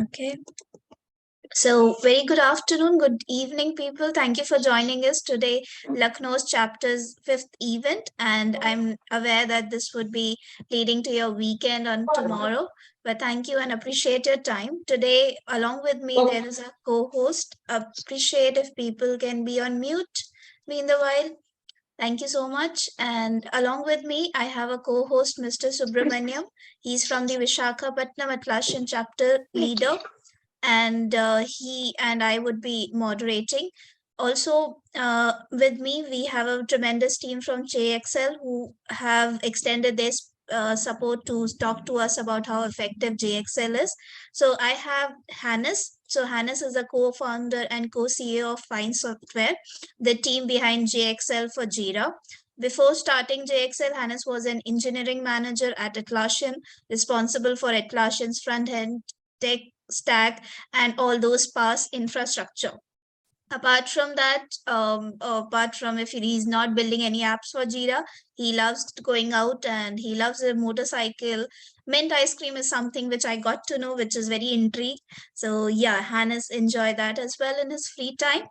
Okay. So, very good afternoon, good evening, people. Thank you for joining us today, Lucknow's chapter's fifth event. And I'm aware that this would be leading to your weekend on tomorrow. But thank you and appreciate your time. Today, along with me, there is a co host. Appreciate if people can be on mute meanwhile. Thank you so much. And along with me, I have a co host, Mr. Subramaniam. He's from the Visakhapatnam Atlassian chapter leader, and he and I would be moderating. Also, with me, we have a tremendous team from JXL who have extended their support to talk to us about how effective JXL is. So I have Hannes. So Hannes is a co-founder and co-CEO of Fine Software, the team behind JXL for Jira. Before starting JXL, Hannes was an engineering manager at Atlassian, responsible for Atlassian's front-end tech stack and all those PaaS infrastructure. Apart from that, apart from if he's not building any apps for Jira, he loves going out and he loves a motorcycle. Mint ice cream is something which I got to know, which is very intrigued. So yeah, Hannes enjoy that as well in his free time.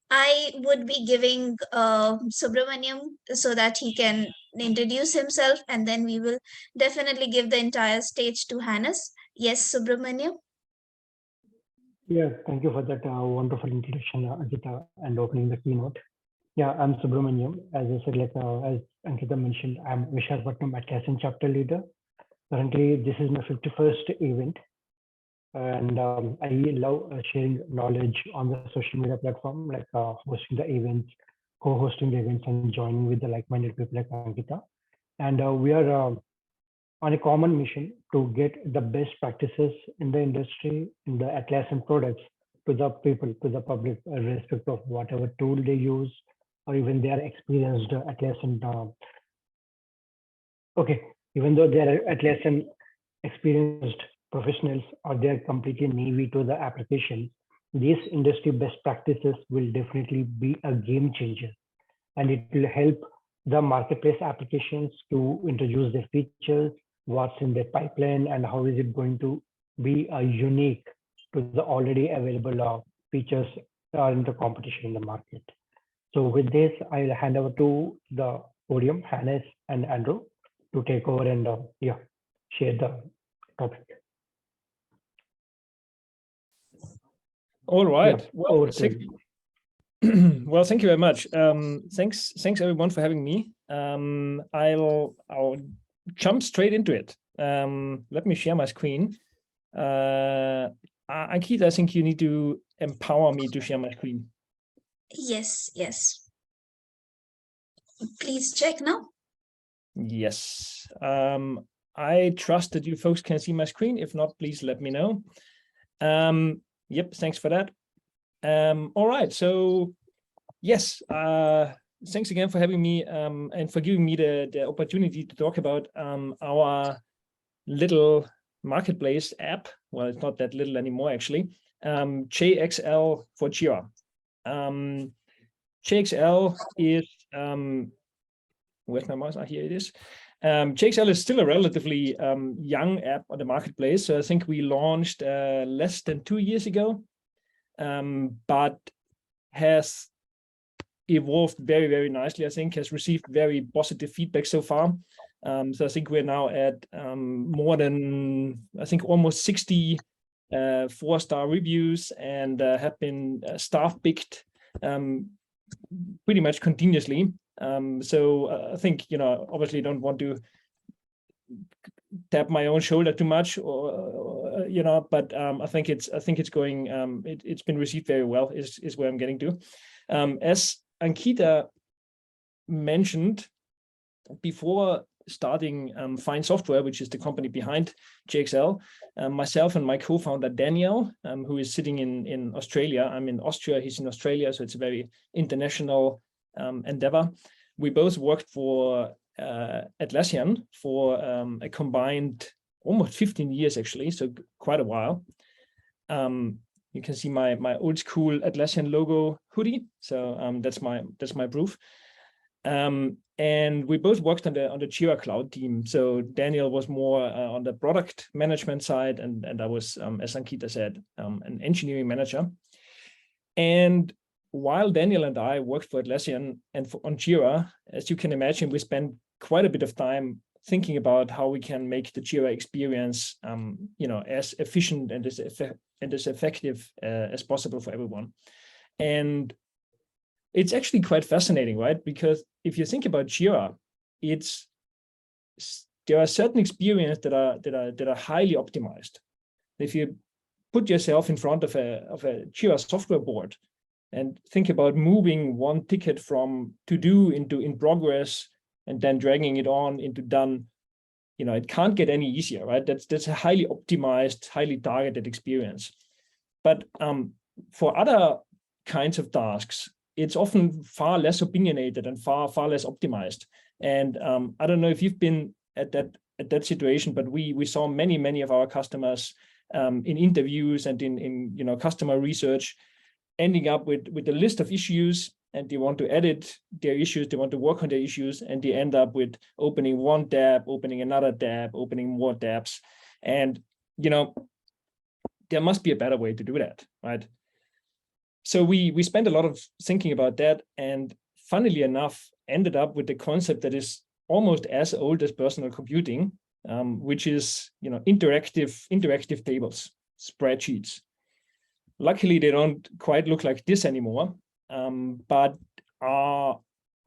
I would be giving Subramaniam so that he can introduce himself, and then we will definitely give the entire stage to Hannes. Yes, Subramaniam. Yeah, thank you for that wonderful introduction, Ankita, and opening the keynote. Yeah, I'm Subramaniam. As I said, as Ankita mentioned, I'm Visakhapatnam Atlassian chapter leader. Currently, this is my 51st event, and I love sharing knowledge on the social media platform, like hosting the events, co-hosting the events, and joining with the like-minded people like Ankita. And we are on a common mission to get the best practices in the industry, in the Atlassian products to the people, to the public, irrespective of whatever tool they use, or even they are experienced Atlassian. Okay, even though they are Atlassian experienced professionals or they are completely naive to the application, these industry best practices will definitely be a game changer, and it will help the marketplace applications to introduce their features, what's in their pipeline, and how is it going to be unique to the already available features in the competition in the market. So with this, I'll hand over to the podium, Hannes and Andrew, to take over and share the topic. All right. Yeah, well, well, thank you very much. Thanks everyone for having me. I'll jump straight into it. Let me share my screen. Ankita, I think you need to empower me to share my screen. Yes. Please check now. Yes. I trust that you folks can see my screen. If not, please let me know. Yep, thanks for that. All right, so yes, thanks again for having me and for giving me the opportunity to talk about our little marketplace app. Well, it's not that little anymore, actually. JXL for Jira. JXL is, where's my mouse? Here it is. JXL is still a relatively young app on the marketplace. So I think we launched less than 2 years ago, but has evolved very, very nicely. I think has received very positive feedback so far. So I think we're now at more than, I think almost 60 4-star reviews and have been staff picked pretty much continuously. So I think, obviously don't want to tap my own shoulder too much, or but I think it's going. It's been received very well. Is where I'm getting to. As Ankita mentioned before starting Fine Software, which is the company behind JXL, myself and my co-founder Daniel, who is sitting in Australia. I'm in Austria. He's in Australia, so it's a very international endeavor. We both worked for Atlassian for a combined almost 15 years, actually, so quite a while. You can see my old school Atlassian logo hoodie, so that's my proof. And we both worked on the Jira Cloud team. So Daniel was more on the product management side, and I was, as Ankita said, an engineering manager. And while Daniel and I worked for Atlassian and on Jira, as you can imagine, we spent quite a bit of time thinking about how we can make the Jira experience, as efficient and as effective as possible for everyone. And it's actually quite fascinating, right? Because if you think about Jira, there are certain experiences that are highly optimized. If you put yourself in front of a Jira software board and think about moving one ticket from to do into in progress and then dragging it on into done, it can't get any easier, right? That's a highly optimized, highly targeted experience. But for other kinds of tasks, it's often far less opinionated and far less optimized. And I don't know if you've been at that situation, but we saw many of our customers in interviews and in customer research ending up with a list of issues, and they want to edit their issues, they want to work on their issues, and they end up with opening one tab, opening another tab, opening more tabs. And there must be a better way to do that, right? So we spent a lot of thinking about that, and funnily enough, ended up with the concept that is almost as old as personal computing, which is interactive tables, spreadsheets. Luckily, they don't quite look like this anymore, but are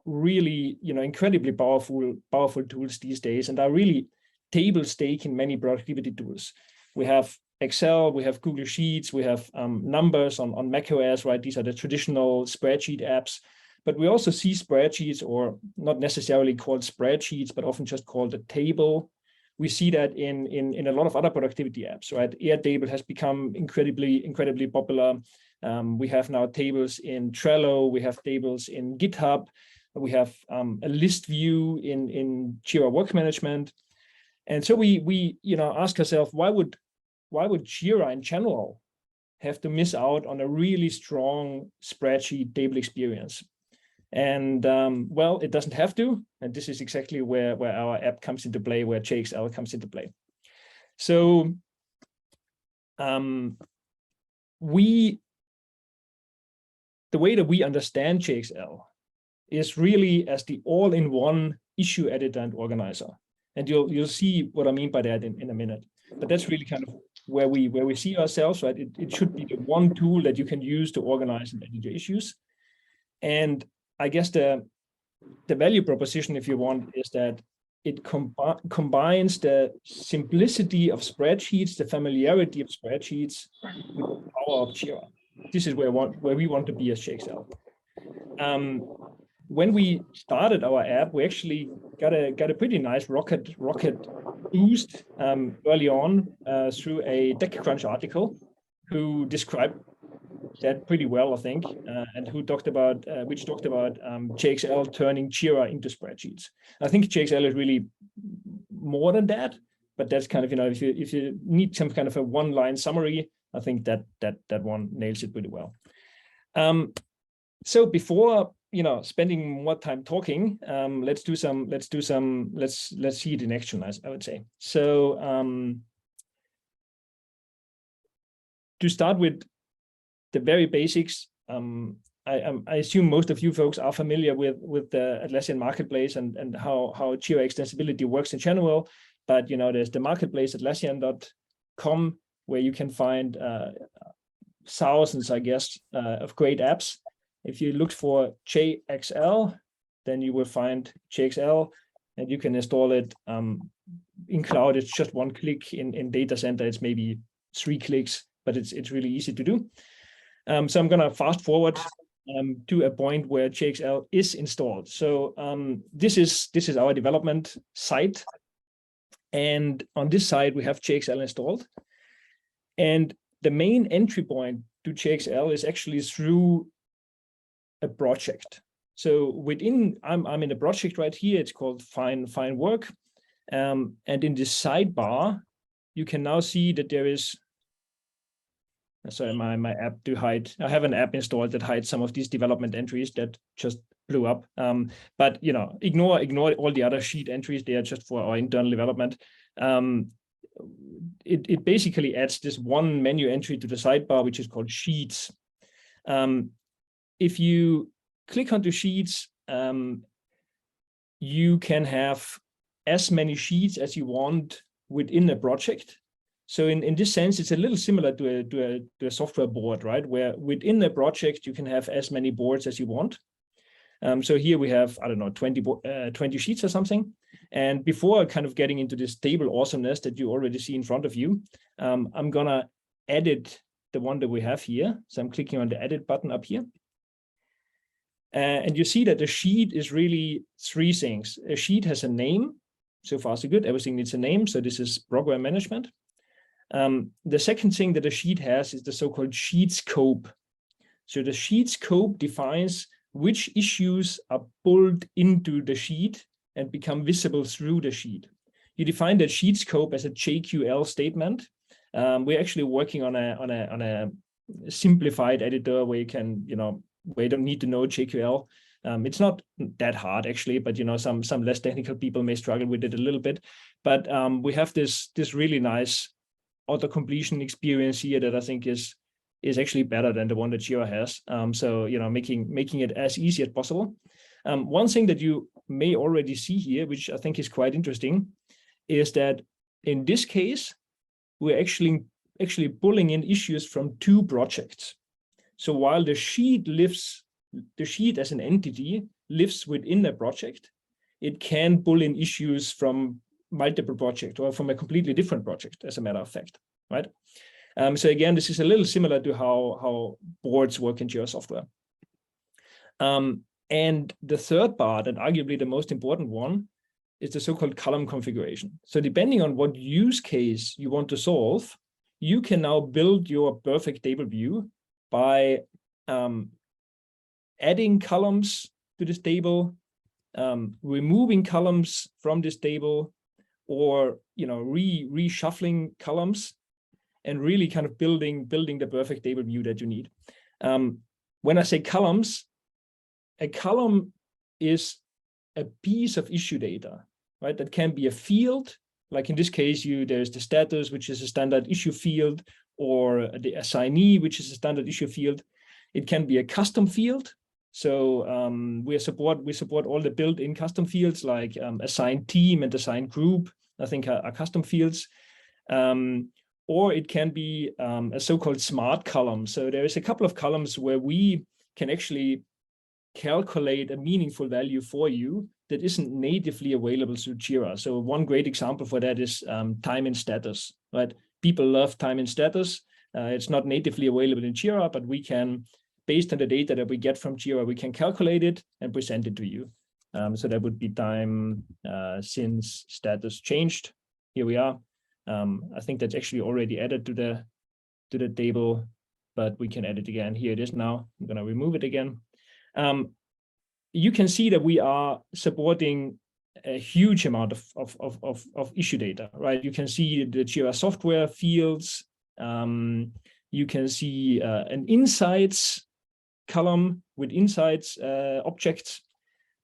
really incredibly powerful tools these days, and are really table stake in many productivity tools. We have Excel, we have Google Sheets, we have Numbers on macOS, right? These are the traditional spreadsheet apps. But we also see spreadsheets, or not necessarily called spreadsheets, but often just called a table. We see that in a lot of other productivity apps, right? Airtable has become incredibly popular. We have now tables in Trello, we have tables in GitHub, we have a list view in Jira Work Management. And so we ask ourselves, why would Jira in general have to miss out on a really strong spreadsheet table experience? And well, it doesn't have to, and this is exactly where our app comes into play, where JXL comes into play. So the way that we understand JXL is really as the all-in-one issue editor and organizer, and you'll see what I mean by that in a minute. But that's really kind of where we see ourselves, right? It should be the one tool that you can use to organize and edit your issues. And I guess the value proposition, if you want, is that it combines the simplicity of spreadsheets, the familiarity of spreadsheets, with the power of Jira. This is where we want to be as JXL. When we started our app, we actually got a pretty nice rocket boost early on through a TechCrunch article, who described that pretty well, I think, and which talked about JXL turning Jira into spreadsheets. I think JXL is really more than that, but that's kind of, if you need some kind of a one-line summary, I think that one nails it pretty well. So before spending more time talking, let's see it in action, I would say. So to start with the very basics, I assume most of you folks are familiar with the Atlassian marketplace and how Jira extensibility works in general. But there's the marketplace Atlassian.com, where you can find thousands, I guess, of great apps. If you look for JXL, then you will find JXL, and you can install it in cloud. It's just one click. In data center, it's maybe 3 clicks, but it's really easy to do. So I'm going to fast forward to a point where JXL is installed. So this is our development site. And on this side, we have JXL installed. And the main entry point to JXL is actually through a project. So I'm in a project right here. It's called Fine Work. And in this sidebar, you can now see that there is, sorry, my app to hide. I have an app installed that hides some of these development entries that just blew up. But ignore all the other sheet entries. They are just for our internal development. It basically adds this one menu entry to the sidebar, which is called Sheets. If you click onto Sheets, you can have as many sheets as you want within a project. So in this sense, it's a little similar to a software board, right? Where within a project, you can have as many boards as you want. So here we have, I don't know, 20 sheets or something. And before kind of getting into this table awesomeness that you already see in front of you, I'm gonna edit the one that we have here. So I'm clicking on the edit button up here. And you see that the sheet is really three things. A sheet has a name. So far, so good. Everything needs a name. So this is program management. The second thing that a sheet has is the so-called sheet scope. So the sheet scope defines which issues are pulled into the sheet and become visible through the sheet. You define that sheet scope as a JQL statement. We're actually working on a simplified editor where you can, where you don't need to know JQL. It's not that hard actually, but some less technical people may struggle with it a little bit. But we have this really nice auto completion experience here that I think is actually better than the one that Jira has. So making it as easy as possible. One thing that you may already see here, which I think is quite interesting, is that in this case we're actually pulling in issues from two projects. So while the sheet as an entity lives within a project, it can pull in issues from multiple projects or from a completely different project, as a matter of fact, right? So again, this is a little similar to how boards work in Jira Software. And the third part, and arguably the most important one, is the so-called column configuration. So depending on what use case you want to solve, you can now build your perfect table view by adding columns to this table, removing columns from this table, or reshuffling columns, and really kind of building the perfect table view that you need. When I say columns, a column is a piece of issue data, right? That can be a field, like in this case, there's the status, which is a standard issue field, or the assignee, which is a standard issue field. It can be a custom field. So we support all the built-in custom fields like assigned team and assigned group, I think are custom fields. Or it can be a so-called smart column. So there is a couple of columns where we can actually calculate a meaningful value for you that isn't natively available through Jira. So one great example for that is time and status, right? People love time and status. It's not natively available in Jira, but we can, based on the data that we get from Jira, we can calculate it and present it to you. So that would be time since status changed. Here we are. I think that's actually already added to the table, but we can add it again. Here it is now. I'm going to remove it again. You can see that we are supporting a huge amount of issue data, right? You can see the Jira software fields. You can see an insights column with insights objects.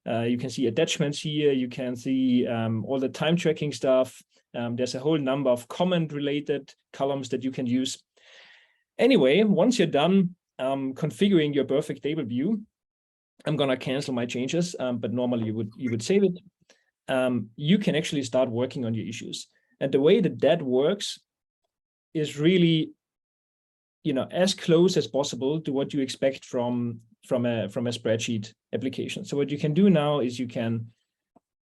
You can see attachments here. You can see all the time tracking stuff. There's a whole number of comment-related columns that you can use. Anyway, once you're done configuring your perfect table view, I'm gonna cancel my changes, but normally you would save it. You can actually start working on your issues. And the way that works is really, as close as possible to what you expect from a spreadsheet application. So what you can do now is you can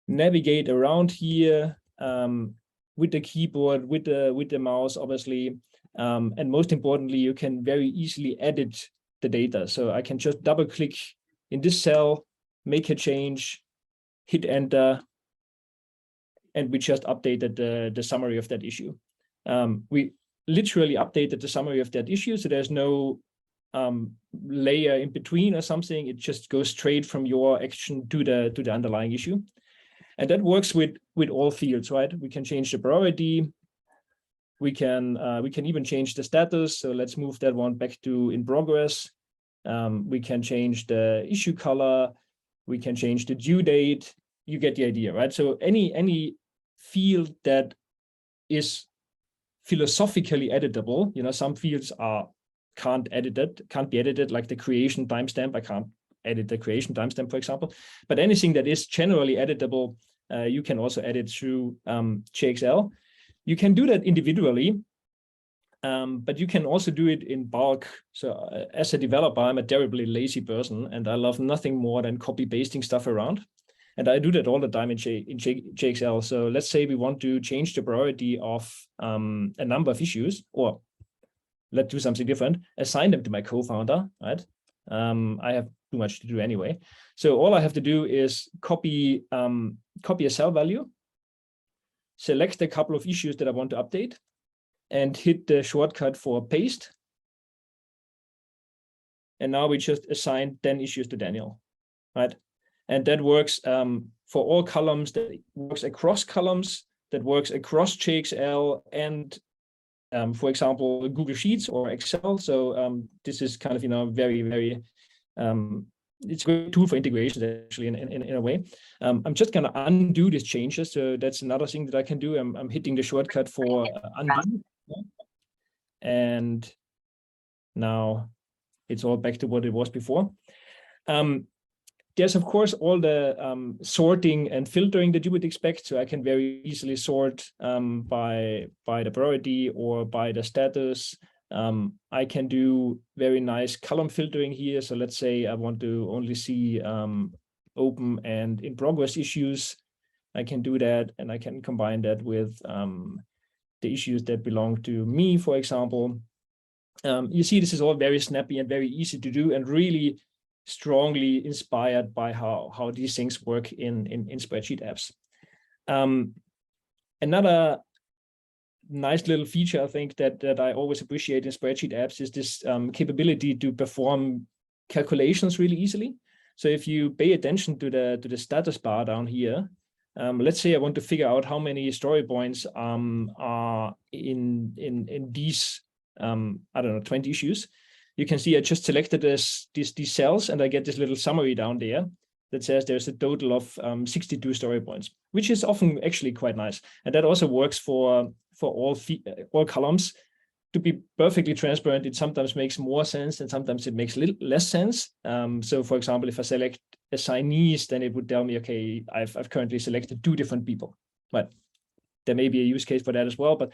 navigate around here with the keyboard, with the mouse, obviously, and most importantly, you can very easily edit the data. So I can just double click in this cell, make a change, hit enter, and we just updated the summary of that issue. We literally updated the summary of that issue, so there's no layer in between or something. It just goes straight from your action to the underlying issue. And that works with all fields, right? We can change the priority. We can even change the status. So let's move that one back to in progress. We can change the issue color. We can change the due date. You get the idea, right? So any field that is philosophically editable, some fields can't be edited, like the creation timestamp. I can't edit the creation timestamp, for example. But anything that is generally editable, you can also edit through JXL. You can do that individually, but you can also do it in bulk. So as a developer, I'm a terribly lazy person, and I love nothing more than copy pasting stuff around. And I do that all the time in JXL. So let's say we want to change the priority of a number of issues, or let's do something different, assign them to my co-founder, right? I have too much to do anyway. So all I have to do is copy a cell value, select a couple of issues that I want to update, and hit the shortcut for paste. And now we just assign 10 issues to Daniel, right? And that works for all columns, that works across columns, that works across JXL and, for example, Google Sheets or Excel. So this is kind of, very, very, it's a great tool for integration, actually, in a way. I'm just going to undo these changes. So that's another thing that I can do. I'm hitting the shortcut for undo. And now it's all back to what it was before. There's, of course, all the sorting and filtering that you would expect. So I can very easily sort by the priority or by the status. I can do very nice column filtering here. So let's say I want to only see open and in progress issues. I can do that, and I can combine that with the issues that belong to me, for example. You see, this is all very snappy and very easy to do, and really strongly inspired by how these things work in spreadsheet apps. Another nice little feature, I think, that I always appreciate in spreadsheet apps is this capability to perform calculations really easily. So if you pay attention to the status bar down here, let's say I want to figure out how many story points are in these, I don't know, 20 issues. You can see I just selected these cells, and I get this little summary down there that says there's a total of 62 story points, which is often actually quite nice. And that also works for all columns. To be perfectly transparent, it sometimes makes more sense and sometimes it makes a little less sense. So for example, if I select assignees, then it would tell me, okay, I've currently selected 2 different people. But there may be a use case for that as well. But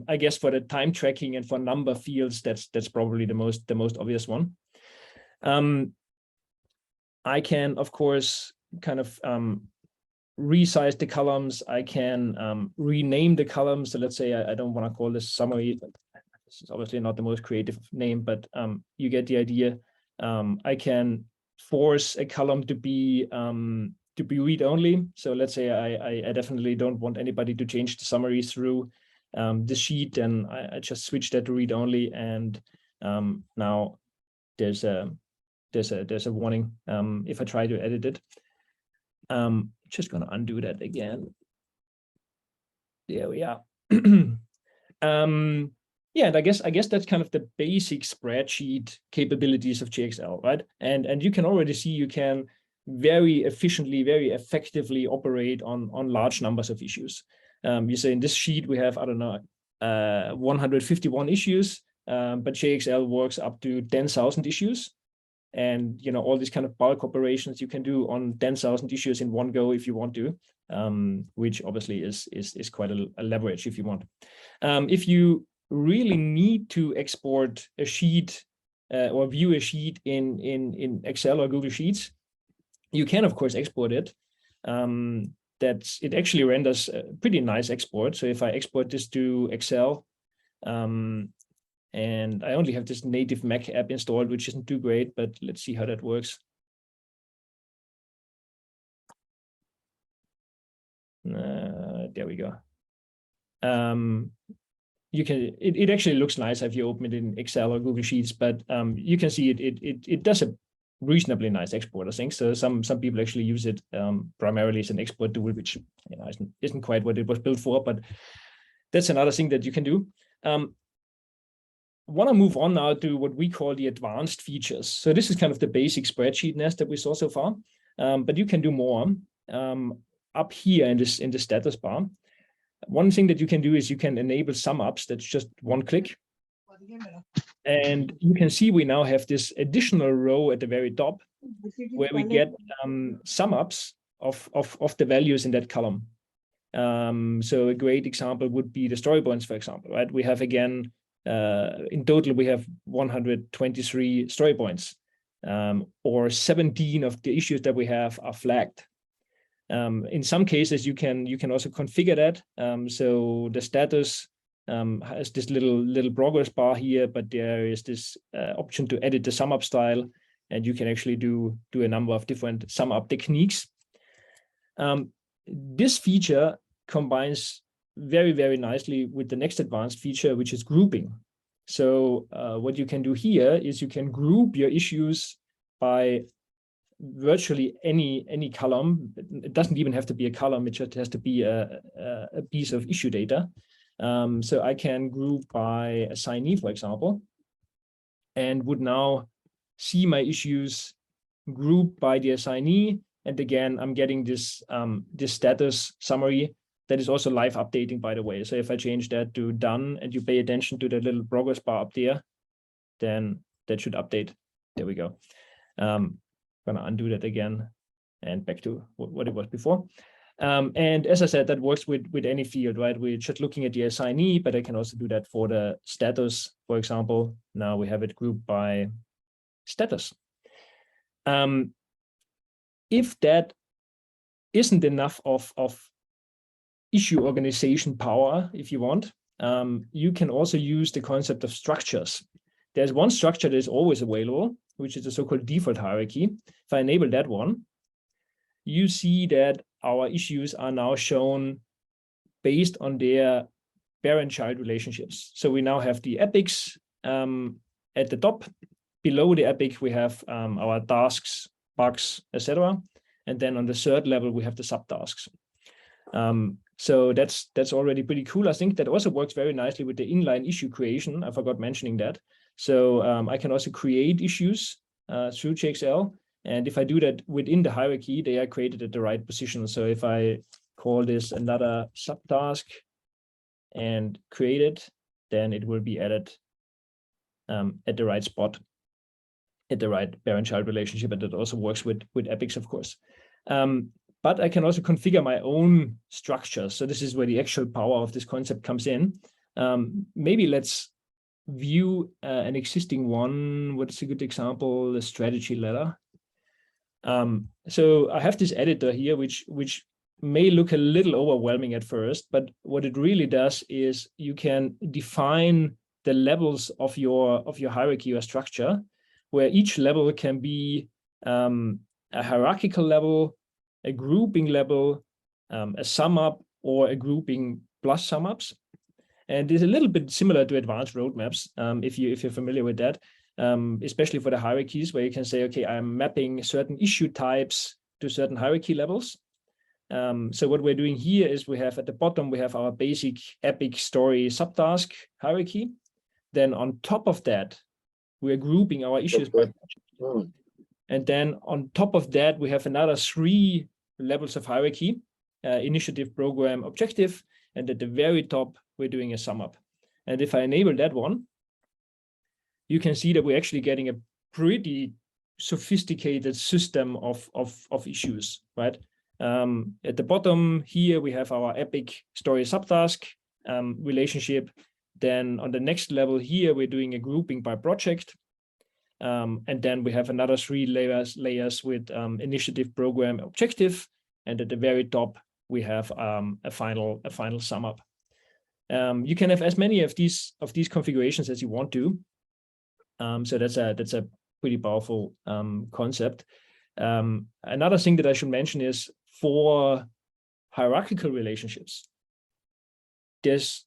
I guess for the time tracking and for number fields, that's probably the most obvious one. I can, of course, kind of resize the columns. I can rename the columns. So let's say I don't want to call this summary. This is obviously not the most creative name, but you get the idea. I can force a column to be read-only. So let's say I definitely don't want anybody to change the summary through the sheet, and I just switch that to read-only, and now there's a warning if I try to edit it. Just gonna undo that again. There we are. Yeah, and I guess that's kind of the basic spreadsheet capabilities of JXL, right? And you can already see you can very efficiently, very effectively operate on large numbers of issues. You say in this sheet we have, I don't know, 151 issues, but JXL works up to 10,000 issues. And all these kind of bulk operations you can do on 10,000 issues in one go if you want to, which obviously is quite a leverage if you want. If you really need to export a sheet or view a sheet in Excel or Google Sheets, you can of course export it. It actually renders a pretty nice export. So if I export this to Excel, and I only have this native Mac app installed, which isn't too great, but let's see how that works. There we go. It actually looks nice if you open it in Excel or Google Sheets, but you can see it does a reasonably nice export, I think. So some people actually use it primarily as an export tool, which isn't quite what it was built for, but that's another thing that you can do. Want to move on now to what we call the advanced features. So this is kind of the basic spreadsheet nest that we saw so far. but you can do more up here in the status bar. One thing that you can do is you can enable sum ups. That's just one click. And you can see we now have this additional row at the very top where we get sum ups of the values in that column. So a great example would be the story points, for example, right? We have again, in total, we have 123 story points, or 17 of the issues that we have are flagged. In some cases, you can also configure that. So the status has this little progress bar here, but there is this option to edit the sum up style, and you can actually do a number of different sum up techniques. This feature combines very, very nicely with the next advanced feature, which is grouping. So what you can do here is you can group your issues by virtually any column. It doesn't even have to be a column, it just has to be a piece of issue data. So I can group by assignee, for example, and would now see my issues grouped by the assignee. And again, I'm getting this status summary that is also live updating, by the way. So if I change that to done and you pay attention to the little progress bar up there, then that should update. There we go. Gonna undo that again and back to what it was before. And as I said, that works with any field, right? We're just looking at the assignee, but I can also do that for the status, for example. Now we have it grouped by status. If that isn't enough of issue organization power, if you want, you can also use the concept of structures. There's one structure that is always available, which is the so-called default hierarchy. If I enable that one, you see that our issues are now shown based on their parent-child relationships. So we now have the epics at the top. Below the epic, we have our tasks, bugs, etc. And then on the third level, we have the subtasks. So that's already pretty cool. I think that also works very nicely with the inline issue creation. I forgot mentioning that. So I can also create issues through JXL. And if I do that within the hierarchy, they are created at the right position. So if I call this another subtask and create it, then it will be added at the right spot, at the right parent-child relationship. And that also works with epics, of course. But I can also configure my own structure. So this is where the actual power of this concept comes in. Maybe let's view an existing one. What's a good example? The strategy ladder. So I have this editor here, which may look a little overwhelming at first, but what it really does is you can define the levels of your hierarchy or structure, where each level can be a hierarchical level, a grouping level, a sum up, or a grouping plus sum ups. And it's a little bit similar to advanced roadmaps, if you're familiar with that, especially for the hierarchies, where you can say, okay, I'm mapping certain issue types to certain hierarchy levels. So what we're doing here is we have at the bottom, we have our basic epic story subtask hierarchy. Then on top of that, we're grouping our issues by project. And then on top of that, we have another 3 levels of hierarchy, initiative, program, objective. And at the very top, we're doing a sum up. And if I enable that one, you can see that we're actually getting a pretty sophisticated system of issues, right? At the bottom here, we have our epic story subtask relationship. Then on the next level here, we're doing a grouping by project. And then we have another 3 layers with initiative, program, objective. And at the very top, we have a final sum up. You can have as many of these configurations as you want to. So that's a pretty powerful concept. Another thing that I should mention is for hierarchical relationships, there's,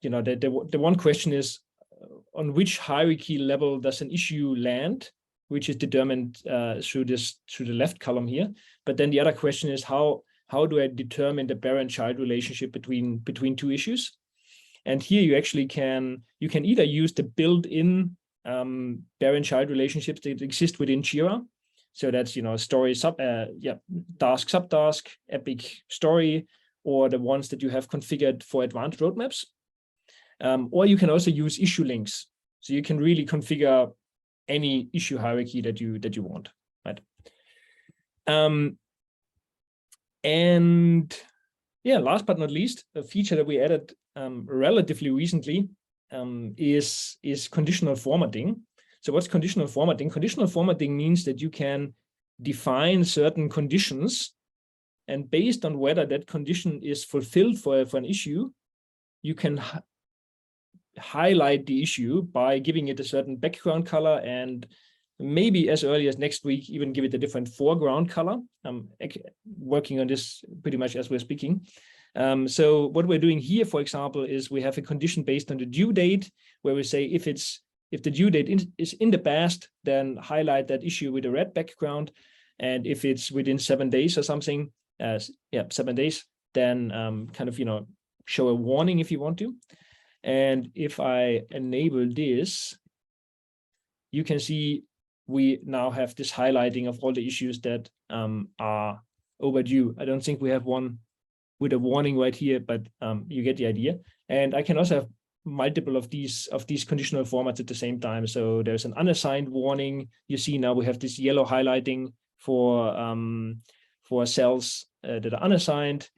the one question is on which hierarchy level does an issue land, which is determined through the left column here. But then the other question is how do I determine the parent-child relationship between 2 issues? And here you actually can either use the built-in parent-child relationships that exist within Jira. So that's, story task, subtask, epic, story, or the ones that you have configured for advanced roadmaps. Or you can also use issue links. So you can really configure any issue hierarchy that you want, right? And yeah, last but not least, a feature that we added relatively recently is conditional formatting. So what's conditional formatting? Conditional formatting means that you can define certain conditions, and based on whether that condition is fulfilled for an issue, you can highlight the issue by giving it a certain background color, and maybe as early as next week, even give it a different foreground color. I'm working on this pretty much as we're speaking. So what we're doing here, for example, is we have a condition based on the due date, where we say if the due date is in the past, then highlight that issue with a red background. And if it's within 7 days or something, 7 days, then show a warning if you want to. And if I enable this, you can see we now have this highlighting of all the issues that are overdue. I don't think we have one with a warning right here, but you get the idea. And I can also have multiple of these conditional formats at the same time. So there's an unassigned warning. You see now we have this yellow highlighting for cells that are unassigned,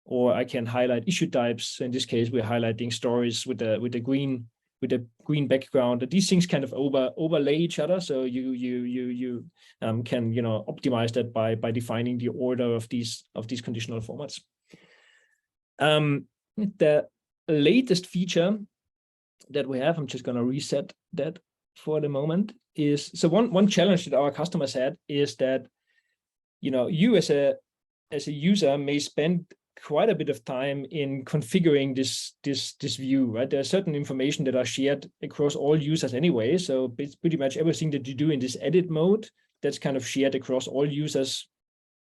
or I can highlight issue types. So in this case, we're highlighting stories with the green background. These things kind of overlay each other, so you can optimize that by defining the order of these conditional formats. The latest feature that we have, I'm just going to reset that for the moment, is so one challenge that our customers had is that you as a user may spend quite a bit of time in configuring this view, right? There's certain information that are shared across all users anyway. So it's pretty much everything that you do in this edit mode, that's kind of shared across all users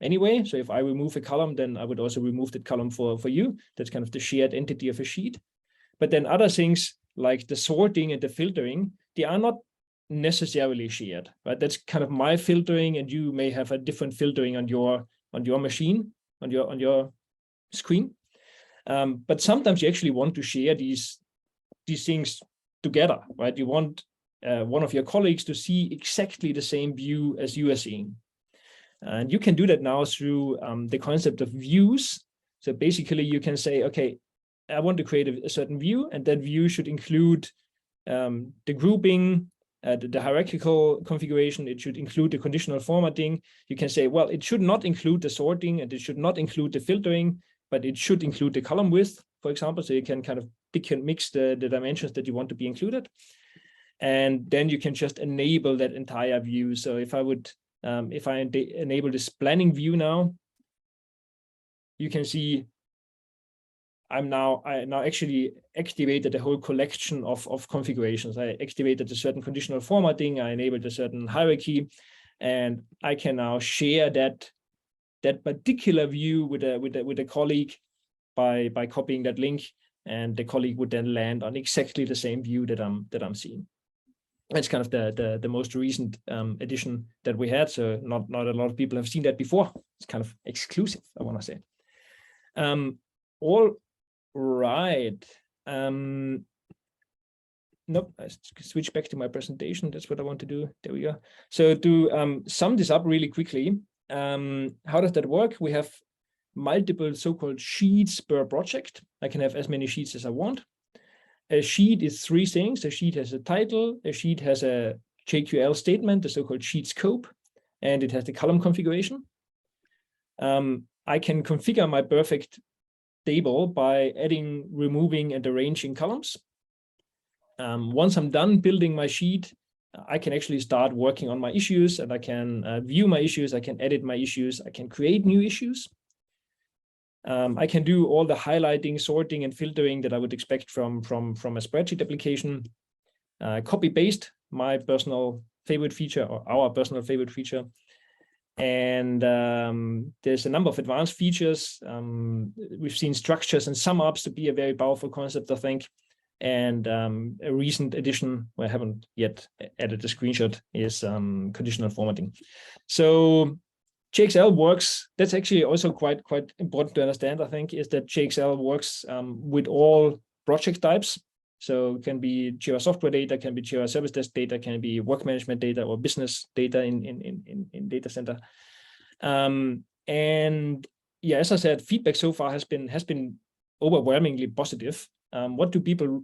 anyway. So if I remove a column, then I would also remove that column for you. That's kind of the shared entity of a sheet. But then other things like the sorting and the filtering, they are not necessarily shared, right? That's kind of my filtering, and you may have a different filtering on your machine, on your screen. But sometimes you actually want to share these things together, right? You want one of your colleagues to see exactly the same view as you are seeing. And you can do that now through the concept of views. So basically you can say, okay, I want to create a certain view, and that view should include the grouping, the hierarchical configuration. It should include the conditional formatting. You can say, well, it should not include the sorting, and it should not include the filtering, but it should include the column width, for example. So you can kind of pick and mix the dimensions that you want to be included. And then you can just enable that entire view. So if I would, if I enable this planning view now, you can see I now actually activated a whole collection of configurations. I activated a certain conditional formatting. I enabled a certain hierarchy, and I can now share that particular view with a colleague by copying that link, and the colleague would then land on exactly the same view that I'm seeing. It's kind of the most recent addition that we had. So not a lot of people have seen that before. It's kind of exclusive, I want to say. All right. Nope, I switch back to my presentation. That's what I want to do. There we go. So to sum this up really quickly, how does that work? We have multiple so-called sheets per project. I can have as many sheets as I want. A sheet is three things. A sheet has a title, a sheet has a JQL statement, the so-called sheet scope, and it has the column configuration. I can configure my perfect table by adding, removing, and arranging columns. Once I'm done building my sheet, I can actually start working on my issues, and I can view my issues, I can edit my issues, I can create new issues. I can do all the highlighting, sorting, and filtering that I would expect from a spreadsheet application. Copy paste my personal favorite feature, or our personal favorite feature. And there's a number of advanced features. We've seen structures and sum ups to be a very powerful concept, I think. And a recent addition, I haven't yet added a screenshot, is conditional formatting. So JXL works, that's actually also quite important to understand, I think, is that JXL works with all project types. So it can be Jira software data, can be Jira service desk data, can be work management data or business data in data center. And yeah, as I said, feedback so far has been overwhelmingly positive. What do people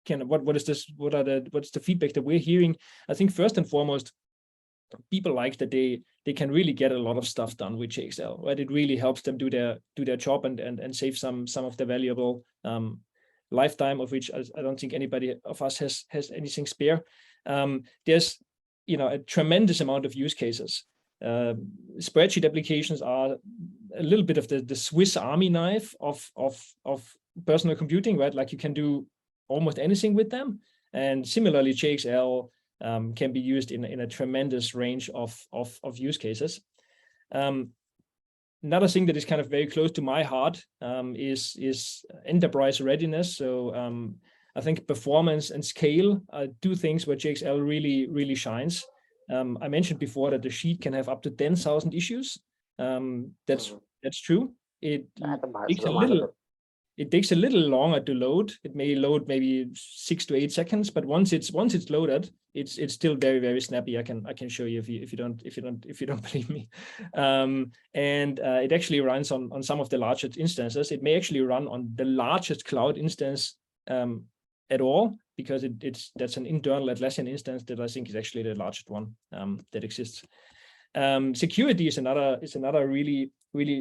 what's the feedback that we're hearing? I think first and foremost, people like that they can really get a lot of stuff done with JXL, right? It really helps them do their job and save some of the valuable lifetime, of which I don't think anybody of us has anything spare. There's a tremendous amount of use cases. Spreadsheet applications are a little bit of the Swiss Army knife of personal computing, right? Like you can do almost anything with them. And similarly, JXL can be used in a tremendous range of use cases. Another thing that is kind of very close to my heart is enterprise readiness. So I think performance and scale are two things where JXL really shines. I mentioned before that the sheet can have up to 10,000 issues. That's true. It takes a little longer to load. It may load maybe 6 to 8 seconds, but once it's loaded, it's still very snappy. I can show you if you don't believe me. It actually runs on some of the largest instances. It may actually run on the largest cloud instance at all, because that's an internal Atlassian instance that I think is actually the largest one that exists. Security is another really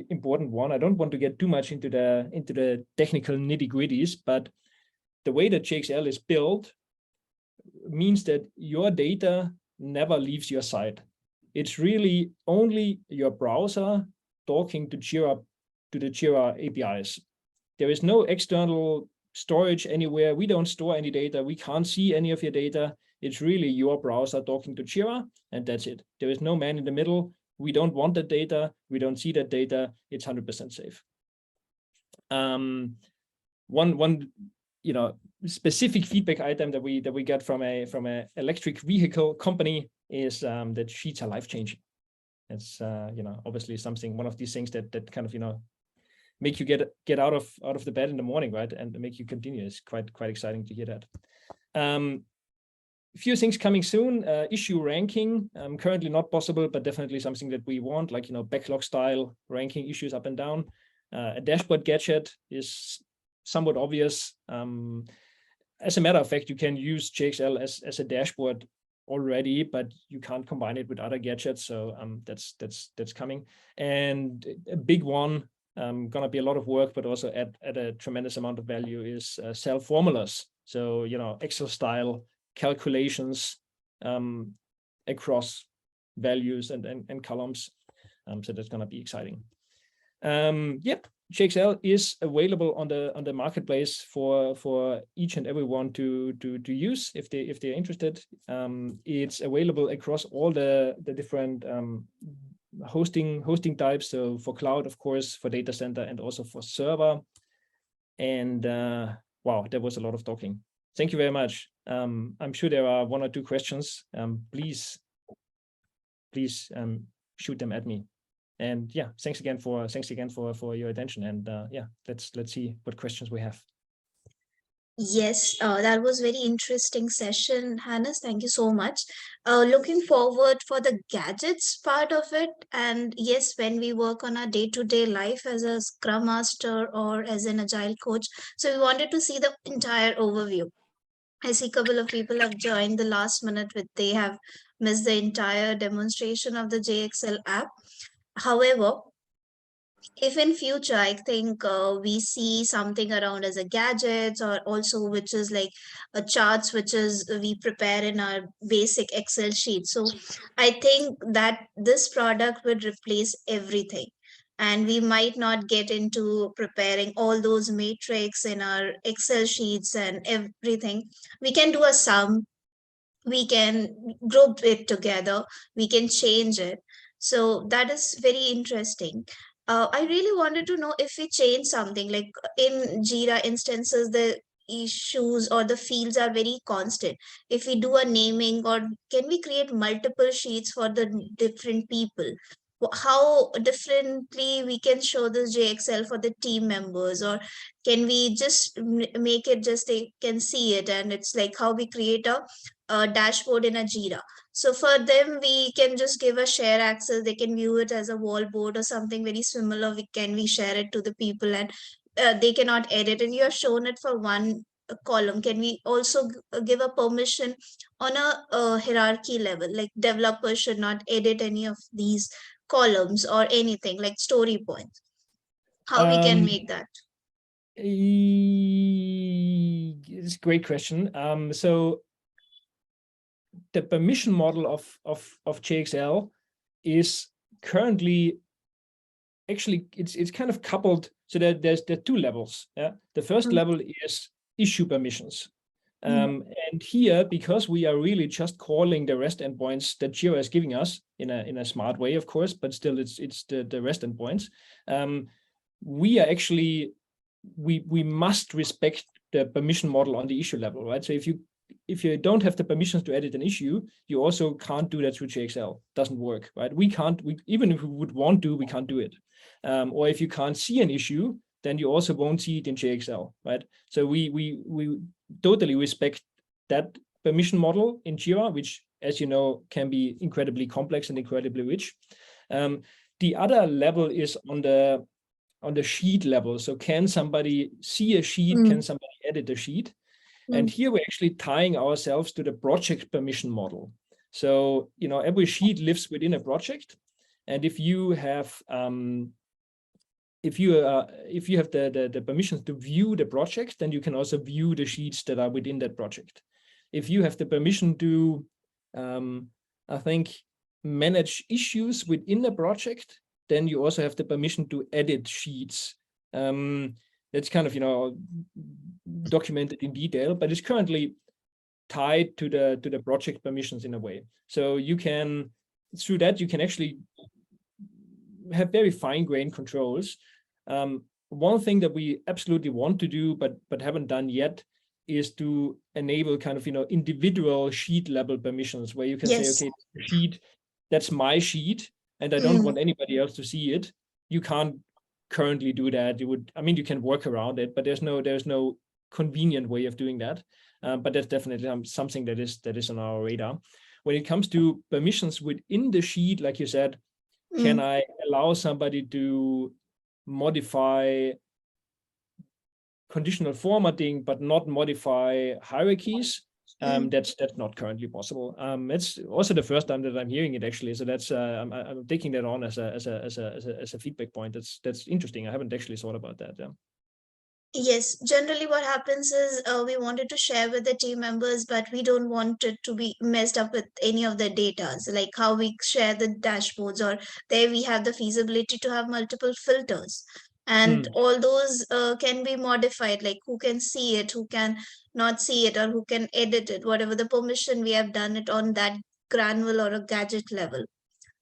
important one. I don't want to get too much into the technical nitty-gritties, but the way that JXL is built means that your data never leaves your site. It's really only your browser talking to the Jira APIs. There is no external storage anywhere. We don't store any data. We can't see any of your data. It's really your browser talking to Jira, and that's it. There is no man in the middle. We don't want that data. We don't see that data. It's 100% safe. One specific feedback item that we got from a electric vehicle company is that sheets are life-changing. It's obviously one of these things that kind of make you get out of the bed in the morning, right, and make you continue. It's quite exciting to hear that. A few things coming soon. Issue ranking, currently not possible, but definitely something that we want, like backlog style ranking issues up and down. A dashboard gadget is somewhat obvious. As a matter of fact, you can use JXL as a dashboard already, but you can't combine it with other gadgets. So that's coming. And a big one, gonna be a lot of work, but also at a tremendous amount of value, is cell formulas. So Excel style calculations across values and columns. So that's gonna be exciting. Yep, JXL is available on the marketplace for each and everyone to use if they're interested. It's available across all the different hosting types. So for cloud, of course, for data center, and also for server. And wow, there was a lot of talking. Thank you very much. I'm sure there are 1 or 2 questions. Please shoot them at me. And yeah, thanks again for your attention. And yeah, let's see what questions we have. Yes, that was very interesting session, Hannes. Thank you so much. Looking forward for the gadgets part of it. And yes, when we work on our day-to-day life as a Scrum Master or as an Agile coach, so we wanted to see the entire overview. I see a couple of people have joined the last minute with they have missed the entire demonstration of the JXL app. However, if in future I think we see something around as a gadgets, or also which is like a charts which is we prepare in our basic Excel sheet, so I think that this product would replace everything, and we might not get into preparing all those matrix in our Excel sheets and everything. We can do a sum, we can group it together, we can change it. So that is very interesting. I really wanted to know if we change something like in Jira instances, issues or the fields are very constant, if we do a naming, or can we create multiple sheets for the different people? How differently we can show this JXL for the team members, or can we just make it just they can see it, and it's like how we create a dashboard in a Jira. So for them, we can just give a share access. They can view it as a wall board or something very similar. We share it to the people, and they cannot edit it. You have shown it for one column. Can we also give a permission on a hierarchy level, like developers should not edit any of these columns or anything like story points? How we can make that? It's a great question. So the permission model of JXL is currently actually it's kind of coupled. So there are two levels. Yeah, the first level is issue permissions. And here, because we are really just calling the REST endpoints that Jira is giving us in a smart way, of course, but still it's the REST endpoints. We are actually we must respect the permission model on the issue level, right? So if you don't have the permissions to edit an issue, you also can't do that through JXL. Doesn't work, right? We even if we would want to, we can't do it. Or if you can't see an issue, then you also won't see it in JXL, right? So we totally respect that permission model in Jira, which, as you know, can be incredibly complex and incredibly rich. The other level is on the sheet level. So can somebody see a sheet? Can somebody edit a sheet? And here we're actually tying ourselves to the project permission model. So, every sheet lives within a project. And if you have the permissions to view the project, then you can also view the sheets that are within that project. If you have the permission to, I think, manage issues within a project, then you also have the permission to edit sheets. That's kind of, documented in detail, but it's currently tied to the project permissions in a way. So you can, through that, you can actually have very fine-grained controls. One thing that we absolutely want to do, but haven't done yet, is to enable kind of, individual sheet level permissions, where you can say, okay, sheet, that's my sheet, and I don't want anybody else to see it. You can't currently do that. You can work around it, but there's no convenient way of doing that. But that's definitely something that is on our radar. When it comes to permissions within the sheet, like you said, can I allow somebody to modify conditional formatting but not modify hierarchies? That's not currently possible. It's also the first time that I'm hearing it, actually. So that's I'm taking that on as a feedback point. That's interesting. I haven't actually thought about that. Yeah. Yes, generally what happens is we wanted to share with the team members, but we don't want it to be messed up with any of the data. So like how we share the dashboards, or there we have the feasibility to have multiple filters. And all those can be modified, like who can see it, who can not see it, or who can edit it, whatever the permission we have done it on that granular or a gadget level.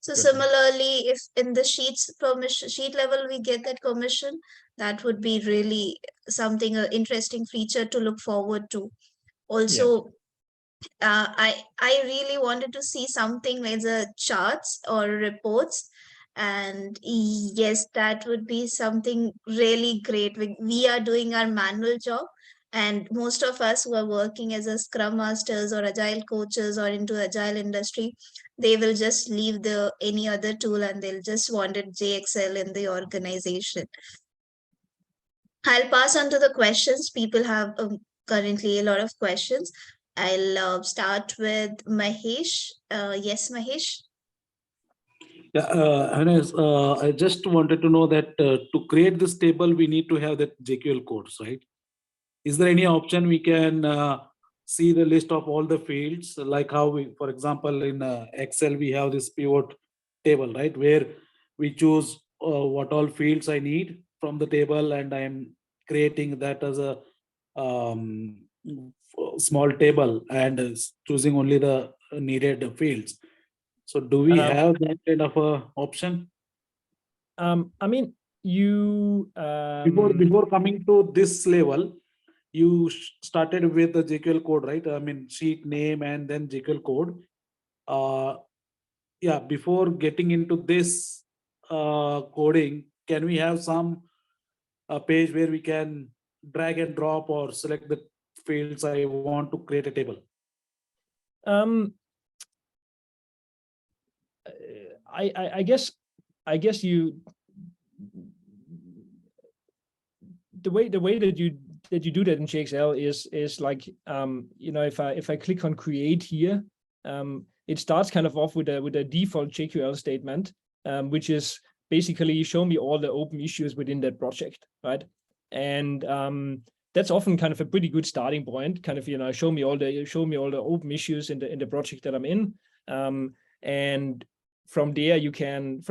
So similarly, if in the sheet level we get that permission, that would be really something, an interesting feature to look forward to. Also, I really wanted to see something like the charts or reports, and yes, that would be something really great. We are doing our manual job, and most of us who are working as a scrum masters or agile coaches or into agile industry, they will just leave the any other tool and they'll just want it JXL in the organization. I'll pass on to the questions. People have currently a lot of questions. I'll start with Mahesh. Yes, Mahesh. Yeah, Hannes, I just wanted to know that to create this table, we need to have that JQL codes, right? Is there any option we can see the list of all the fields, like how we, for example, in Excel, we have this pivot table, right? Where we choose what all fields I need from the table, and I am creating that as a small table and choosing only the needed fields. So do we have that kind of a option? You Before coming to this level, you started with the JQL code, right? I mean, sheet name and then JQL code. Yeah, before getting into this coding, can we have some page where we can drag and drop or select the fields I want to create a table? I guess you, the way that you do that in JXL is like, if I click on create here, it starts kind of off with a default JQL statement, which is basically show me all the open issues within that project, right? And that's often kind of a pretty good starting point. Kind of, show me all the open issues in the project that I'm in, and from there you can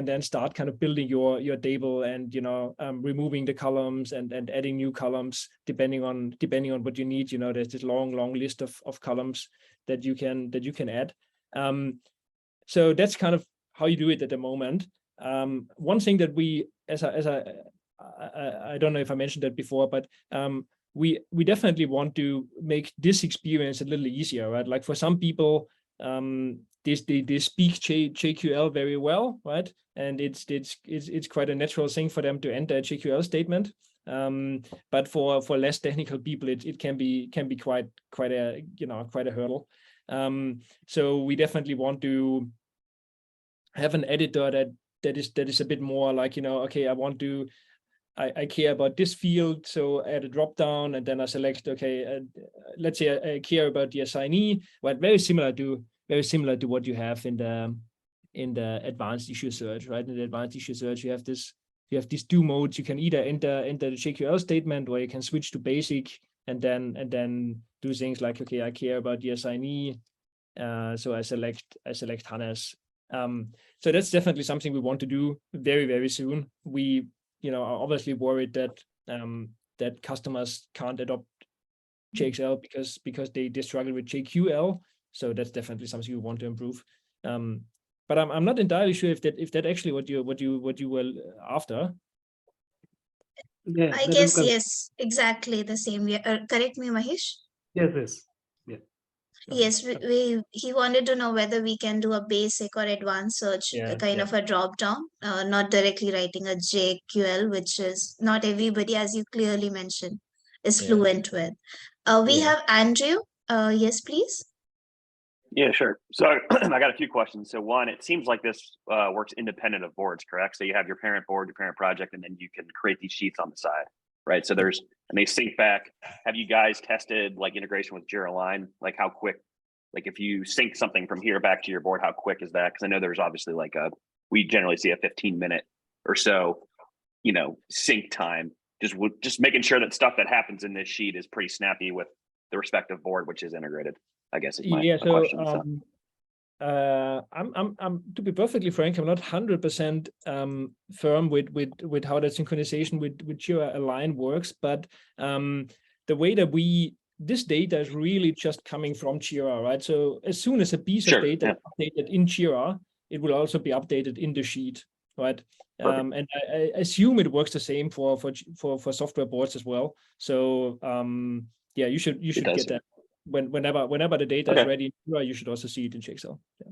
then start kind of building your table and removing the columns and adding new columns depending on what you need. There's this long list of columns that you can add. So that's kind of how you do it at the moment. One thing that we, I don't know if I mentioned that before, but we definitely want to make this experience a little easier, right? Like for some people, they speak JQL very well, right? And it's quite a natural thing for them to enter a JQL statement. But for less technical people, it can be quite a hurdle. So we definitely want to have an editor that is a bit more like, okay, I care about this field, so add a drop down, and then I select, okay, let's say I care about the assignee, but very similar to what you have in the advanced issue search, right? In the advanced issue search, you have these two modes. You can either enter the JQL statement, or you can switch to basic and then do things like, okay, I care about the assignee, so I select Hannes. So that's definitely something we want to do very, very soon. We are obviously worried that customers can't adopt JXL because they struggle with JQL. So that's definitely something we want to improve. But I'm not entirely sure if that actually what you were after. Yeah, I guess yes, exactly the same. Correct me, Mahesh. Yes. Yes, he wanted to know whether we can do a basic or advanced search, kind of a drop down, not directly writing a JQL, which is not everybody, as you clearly mentioned, is fluent with. We have Andrew. Yes, please. Yeah, sure. So I got a few questions. So one, it seems like this works independent of boards, correct? So you have your parent board, your parent project, and then you can create these sheets on the side, right? So and they sync back. Have you guys tested like integration with Jira Line? Like how quick, like if you sync something from here back to your board, how quick is that? Because I know there's obviously like we generally see a 15-minute or so, sync time. Just making sure that stuff that happens in this sheet is pretty snappy with the respective board, which is integrated, I guess is my question. I'm to be perfectly frank, I'm not 100% firm with how that synchronization with Jira Align works, but the way that this data is really just coming from Jira, right? So as soon as a piece of data is updated in Jira, it will also be updated in the sheet, right? And I assume it works the same for software boards as well. So yeah, you should get that. Whenever the data is ready, you should also see it in JXL. Yeah.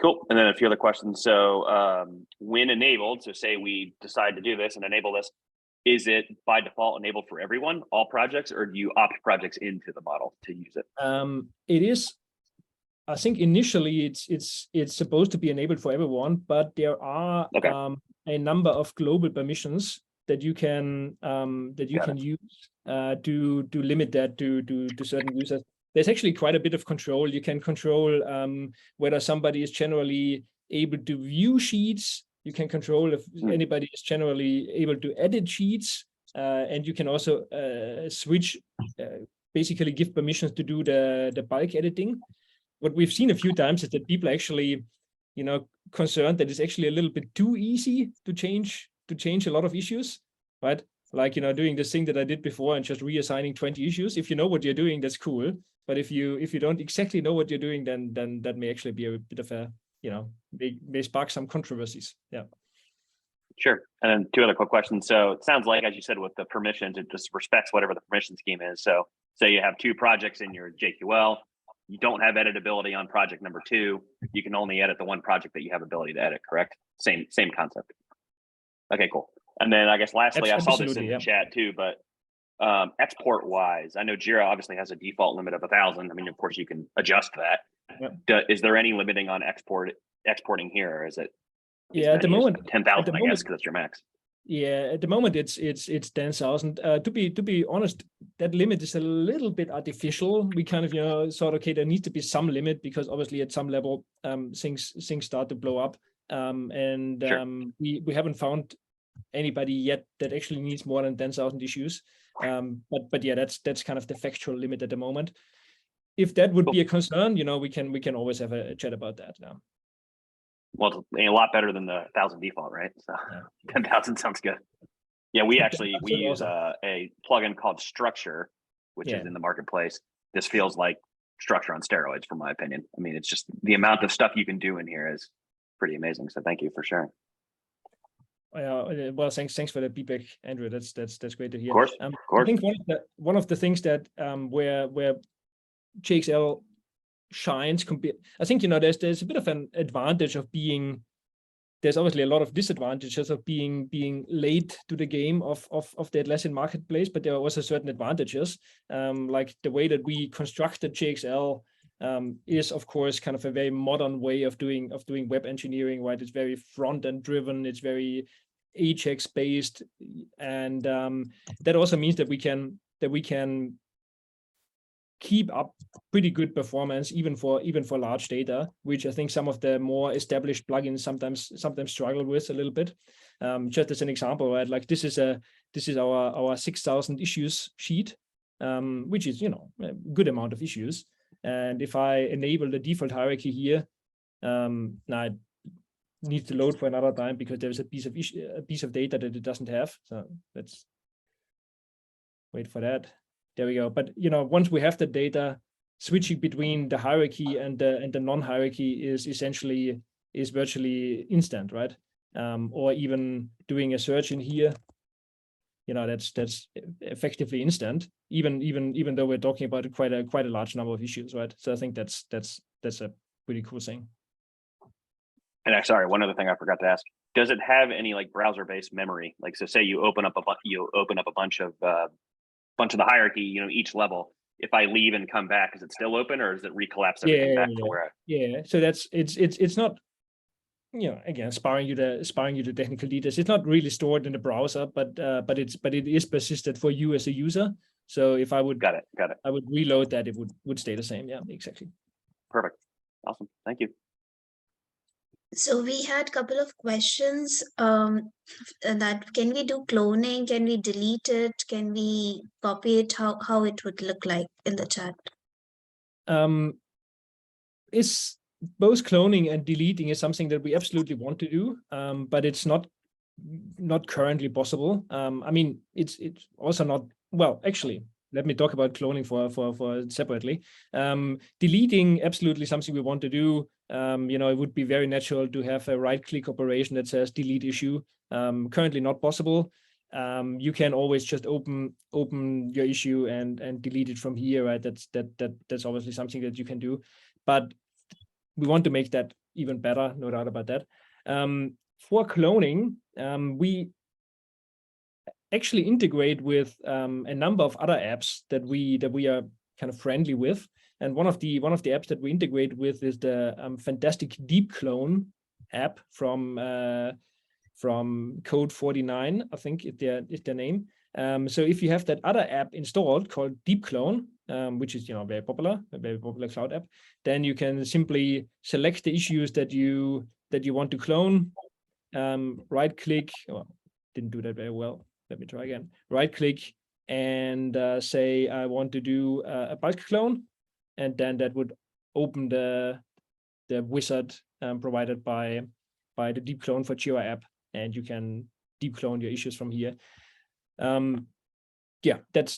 Cool. And then a few other questions. So when enabled, so say we decide to do this and enable this, is it by default enabled for everyone, all projects, or do you opt projects into the model to use it? It is. I think initially it's supposed to be enabled for everyone, but there are a number of global permissions that you can use to limit that to certain users. There's actually quite a bit of control. You can control whether somebody is generally able to view sheets. You can control if anybody is generally able to edit sheets, and you can also switch, basically give permissions to do the bulk editing. What we've seen a few times is that people actually, concerned that it's actually a little bit too easy to change a lot of issues, right? Like, doing this thing that I did before and just reassigning 20 issues. If you know what you're doing, that's cool. But if you don't exactly know what you're doing, then that may actually be a bit of a, may spark some controversies. Yeah. Sure. And then two other quick questions. So it sounds like, as you said, with the permissions, it just respects whatever the permission scheme is. So say you have two projects in your JQL, you don't have editability on project number 2. You can only edit the one project that you have ability to edit, correct? Same concept. Okay, cool. And then I guess lastly, I saw this in the chat too, but export wise, I know Jira obviously has a default limit of 1,000. I mean, of course you can adjust that. Yep. Is there any limiting on exporting here? Or is it? Yeah, at the moment 10,000, I guess, because it's your max. Yeah, at the moment it's 10,000. To be honest, that limit is a little bit artificial. We kind of thought, okay, there needs to be some limit because obviously at some level things start to blow up, and Sure. We haven't found anybody yet that actually needs more than 10,000 issues. But yeah, that's kind of the factual limit at the moment. If that would be a concern, we can always have a chat about that. Well, it's a lot better than the 1,000 default, right? So Yeah. 10,000 sounds good. Yeah, we use awesome. a plugin called Structure, which is in the marketplace. This feels like Structure on steroids, from my opinion. I mean, it's just the amount of stuff you can do in here is pretty amazing. So thank you for sharing. Well, thanks for the feedback, Andrew. That's great to hear. Of course. I think one of the things that where JXL shines I think there's a bit of an advantage of being. There's obviously a lot of disadvantages of being late to the game of the Atlassian marketplace, but there are also certain advantages. Like the way that we constructed JXL is of course kind of a very modern way of doing web engineering, right? It's very front-end driven, it's very Ajax based, and that also means that we can keep up pretty good performance even for large data, which I think some of the more established plugins sometimes struggle with a little bit. Just as an example, right? Like this is our 6,000 issues sheet, which is a good amount of issues. And if I enable the default hierarchy here, now it needs to load for another time because there's a piece of data that it doesn't have. So let's wait for that. There we go. But once we have the data, switching between the hierarchy and the non-hierarchy is virtually instant, right? Or even doing a search in here, that's effectively instant. Even though we're talking about quite a large number of issues, right? So I think that's a pretty cool thing. And sorry, one other thing I forgot to ask: does it have any like browser-based memory? Like, so say you open up a bunch of the hierarchy, each level. If I leave and come back, is it still open, or does it recollapse everything back to where? So it's not, again, sparing you the technical details. It's not really stored in the browser, but it is persisted for you as a user. So if I would got it, I would reload that, it would stay the same. Yeah, exactly. Perfect. Awesome. Thank you. So we had a couple of questions that can we do cloning? Can we delete it? Can we copy it? How it would look like in the chat? Is both cloning and deleting is something that we absolutely want to do, but it's not currently possible. I mean, it's also not, well, actually, let me talk about cloning for separately. Deleting, absolutely something we want to do. It would be very natural to have a right-click operation that says delete issue. Currently not possible. You can always just open your issue and delete it from here, right? That's obviously something that you can do, but we want to make that even better, no doubt about that. For cloning, we actually integrate with a number of other apps that we are kind of friendly with, and one of the apps that we integrate with is the fantastic Deep Clone app from Code 49, I think is their name. So if you have that other app installed called Deep Clone, which is a very popular cloud app, then you can simply select the issues that you want to clone. Right click. Oh, didn't do that very well. Let me try again. Right click and say I want to do a bulk clone, and then that would open the wizard provided by the Deep Clone for Jira app, and you can deep clone your issues from here. Yeah, that's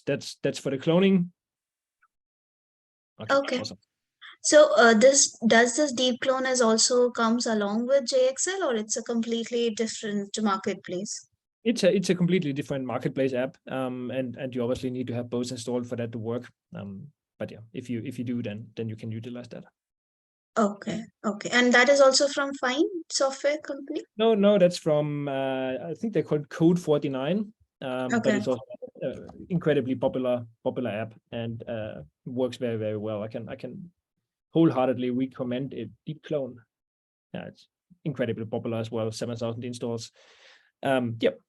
for the cloning. Okay. Awesome. So does this deep clone is also comes along with JXL, or it's a completely different marketplace? It's a completely different marketplace app, and you obviously need to have both installed for that to work. But yeah, if you do, then you can utilize that. Okay, and that is also from Fine Software Company. No, that's from I think they're called Code 49. But Okay. it's also incredibly popular app, and works very, very well. I can wholeheartedly recommend it. Deep Clone. Yeah, it's incredibly popular as well. 7,000 installs. Yep.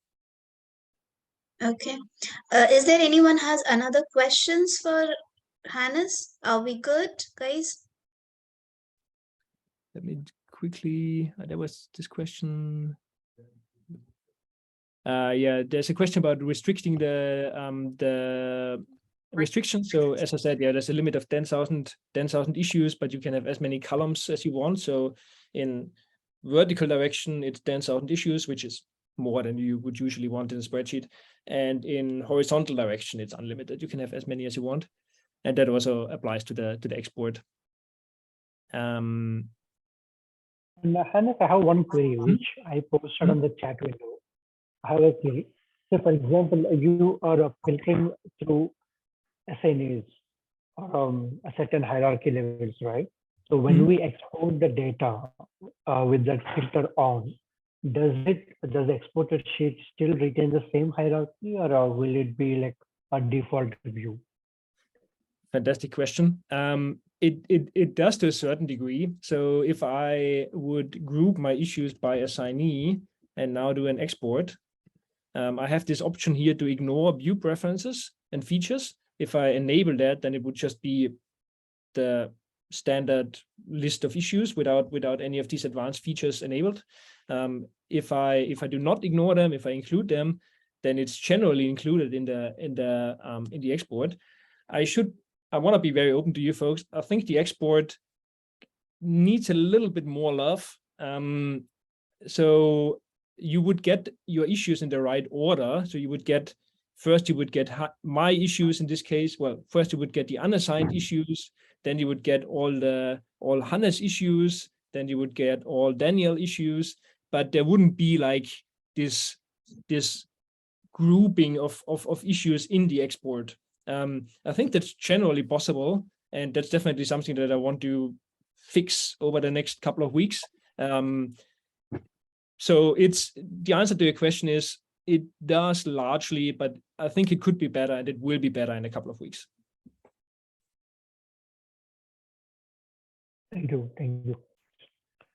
Okay. Is there anyone has another questions for Hannes? Are we good, guys? Let me quickly. There was this question. Yeah, there's a question about restricting the restrictions. So as I said, yeah, there's a limit of 10,000 issues, but you can have as many columns as you want. So in vertical direction, it's 10,000 issues, which is more than you would usually want in a spreadsheet. And in horizontal direction, it's unlimited. You can have as many as you want, and that also applies to the export. And Hannes, I have one query which I posted on the chat window. I have a query. So, for example, you are filtering through SNAs, a certain hierarchy levels, right? So when we export the data with that filter on, does the exported sheet still retain the same hierarchy, or will it be like a default view? Fantastic question. It does to a certain degree. So if I would group my issues by assignee and now do an export, I have this option here to ignore view preferences and features. If I enable that, then it would just be the standard list of issues without any of these advanced features enabled. If I do not ignore them, if I include them, then it's generally included in the export. I want to be very open to you folks. I think the export needs a little bit more love. So you would get your issues in the right order. So you would get my issues in this case. Well, first you would get the unassigned issues, then you would get all Hannes issues, then you would get all Daniel issues, but there wouldn't be like this grouping of issues in the export. I think that's generally possible, and that's definitely something that I want to fix over the next couple of weeks. So it's the answer to your question is it does largely, but I think it could be better, and it will be better in a couple of weeks. Thank you.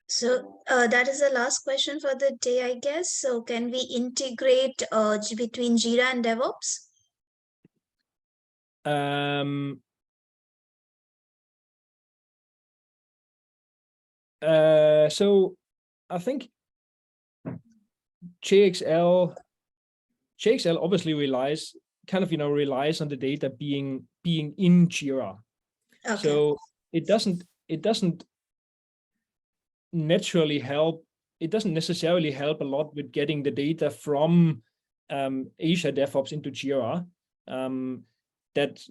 So that is the last question for the day, I guess. So can we integrate between Jira and DevOps? So I think JXL obviously relies on the data being in Jira. Okay. So it doesn't naturally help. It doesn't necessarily help a lot with getting the data from Azure DevOps into Jira. That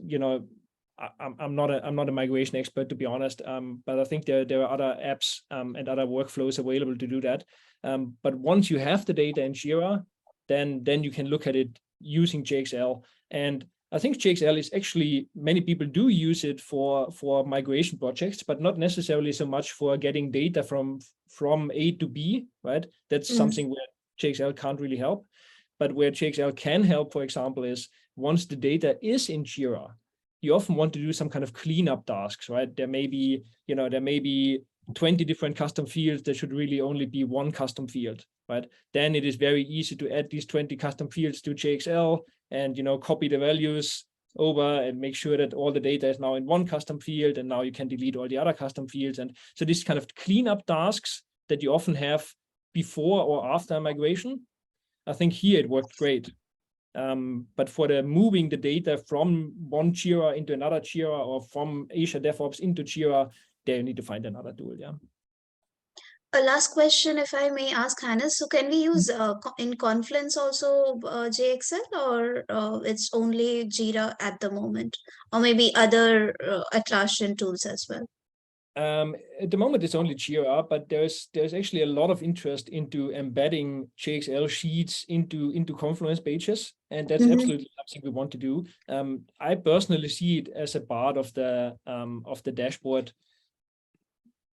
I'm not a migration expert, to be honest, but I think there are other apps and other workflows available to do that. But once you have the data in Jira, then you can look at it using JXL. And I think JXL is actually, many people do use it for migration projects, but not necessarily so much for getting data from A to B, right? That's something where JXL can't really help. But where JXL can help, for example, is once the data is in Jira, you often want to do some kind of cleanup tasks, right? There may be 20 different custom fields. There should really only be one custom field, right? Then it is very easy to add these 20 custom fields to JXL and copy the values over and make sure that all the data is now in one custom field, and now you can delete all the other custom fields. And so these kind of cleanup tasks that you often have before or after migration, I think here it worked great. But for the moving the data from one Jira into another Jira or from Azure DevOps into Jira, there you need to find another tool. Yeah. A last question, if I may ask Hannes. So can we use in Confluence also JXL, or it's only Jira at the moment, or maybe other Atlassian tools as well? At the moment, it's only Jira, but there's actually a lot of interest into embedding JXL sheets into Confluence pages, and that's absolutely something we want to do. I personally see it as a part of the dashboard.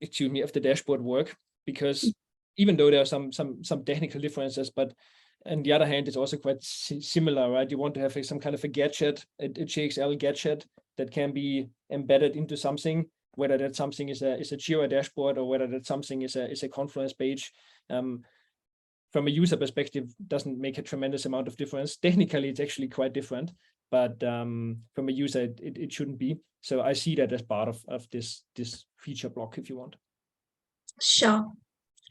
Excuse me, of the dashboard work, because even though there are some technical differences, but on the other hand, it's also quite similar, right? You want to have some kind of a gadget, a JXL gadget that can be embedded into something, whether that something is a Jira dashboard or whether that something is a Confluence page. From a user perspective, doesn't make a tremendous amount of difference. Technically, it's actually quite different, but from a user, it shouldn't be. So I see that as part of this feature block, if you want. Sure.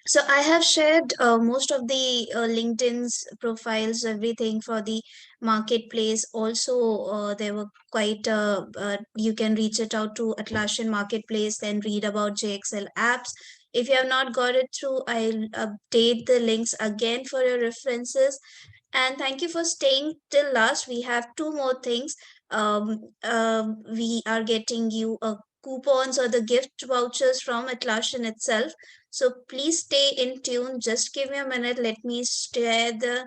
So I have shared most of the LinkedIn's profiles, everything for the marketplace. Also, there were quite, you can reach it out to Atlassian Marketplace, then read about JXL apps. If you have not got it through, I'll update the links again for your references. And thank you for staying till last. We have two more things. We are getting you coupons or the gift vouchers from Atlassian itself. So please stay in tune. Just give me a minute. Let me share the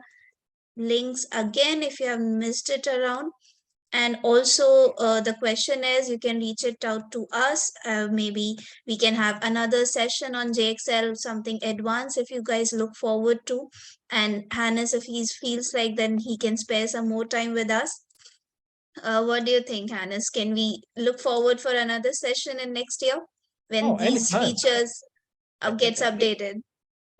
links again if you have missed it around. And also the question is, you can reach it out to us. Maybe we can have another session on JXL, something advanced if you guys look forward to. And Hannes, if he feels like, then he can spare some more time with us. What do you think, Hannes? Can we look forward for another session in next year when these Anytime. features gets updated?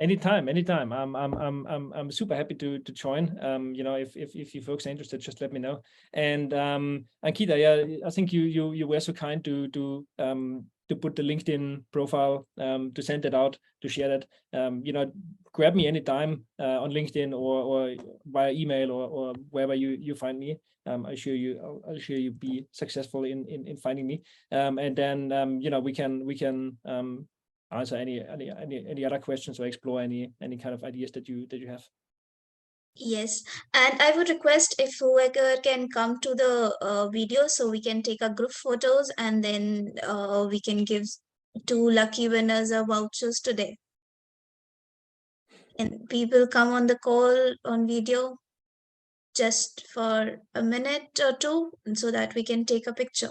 Anytime. I'm super happy to join. You know, if you folks are interested, just let me know. And Ankita, yeah, I think you were so kind to put the LinkedIn profile, to send it out, to share that. You know, grab me anytime on LinkedIn or via email or wherever you find me. I'll assure you be successful in finding me. And then you know, we can answer any other questions or explore any kind of ideas that you have. Yes, and I would request if Obweger can come to the video so we can take a group photos, and then we can give 2 lucky winners a vouchers today. And people come on the call on video just for a minute or two so that we can take a picture.